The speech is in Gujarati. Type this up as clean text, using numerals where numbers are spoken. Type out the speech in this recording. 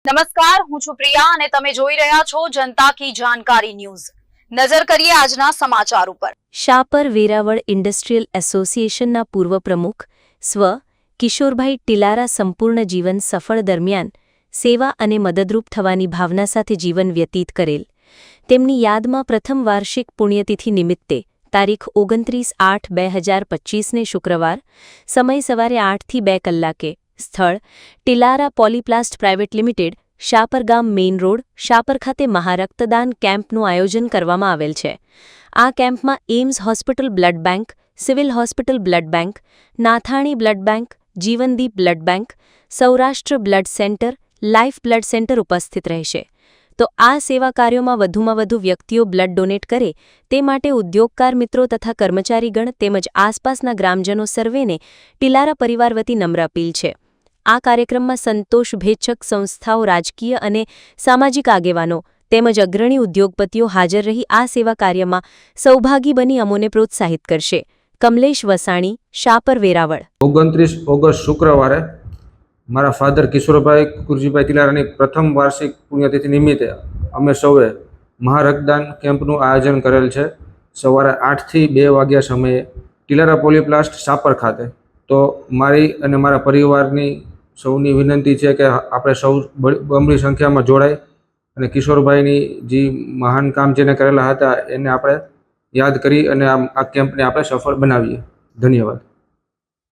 નમસ્કાર, હું છું પ્રિયા અને તમે જોઈ રહ્યા છો જનતા કી જાણકારી ન્યૂઝ। નજર કરીએ આજના સમાચાર ઉપર। શાપર વેરાવળ ઇન્ડસ્ટ્રીયલ એસોસિએશનના પૂર્વ પ્રમુખ સ્વ કિશોરભાઈ ટિલારા સંપૂર્ણ જીવન સફળ દરમિયાન સેવા અને મદદરૂપ થવાની ભાવના સાથે જીવન વ્યતીત કરેલ તેમની યાદમાં પ્રથમ વાર્ષિક પુણ્યતિથિ નિમિત્તે તારીખ 29/8/2025ને શુક્રવાર સમય સવારે 8 થી 2 કલાકે સ્થળ ટિલારા પોલીપ્લાસ્ટ પ્રાઇવેટ લિમિટેડ શાપર ગામ મેઇન રોડ શાપર ખાતે મહારક્તદાન કેમ્પનું આયોજન કરવામાં આવેલ છે। આ કેમ્પમાં AIIMS hospital blood bank, civil hospital blood bank, Nathani blood bank, Jivandeep blood bank, Saurashtra blood centre, life blood centre ઉપસ્થિત રહેશે। તો આ સેવા કાર્યોમાં વધુમાં વધુ વ્યક્તિઓ બ્લડ ડોનેટ કરે તે માટે ઉદ્યોગકાર મિત્રો તથા કર્મચારીગણ તેમજ આસપાસના ગ્રામજનો સર્વેને ટિલારા પરિવાર વતી નમ્ર અપીલ છે। આ કાર્યક્રમમાં સંતોષ ભેચ્છક સંસ્થાઓ, રાજકીય અને સામાજિક આગેવાનો તેમજ અગ્રણી ઉદ્યોગપતિઓ હાજર રહી આ સેવા કાર્યમાં સૌભાગી બની અમોને પ્રોત્સાહિત કરશે। કમલેશ વસાણી, શાપર વેરાવળ। 29 ઓગસ્ટ શુક્રવારે મારા ફાધર કિશોરભાઈ કુરજીભાઈ તિલારાની પ્રથમ વાર્ષિક પુણ્યતિથિ નિમિત્તે અમે સૌએ મહારક્તદાન કેમ્પનું આયોજન કરેલ છે। સવારે 8 થી 2 વાગ્યા સમયે ટિલારા પોલીપ્લાસ્ટ શાપર ખાતે। તો મારી અને મારા પરિવારની સૌની વિનંતી છે કે આપણે સૌ બમણી સંખ્યામાં જોડાઈ અને કિશોરભાઈની જે મહાન કામ જેને કરેલા હતા એને આપણે યાદ કરી અને આ કેમ્પને આપણે સફળ બનાવીએ। ધન્યવાદ।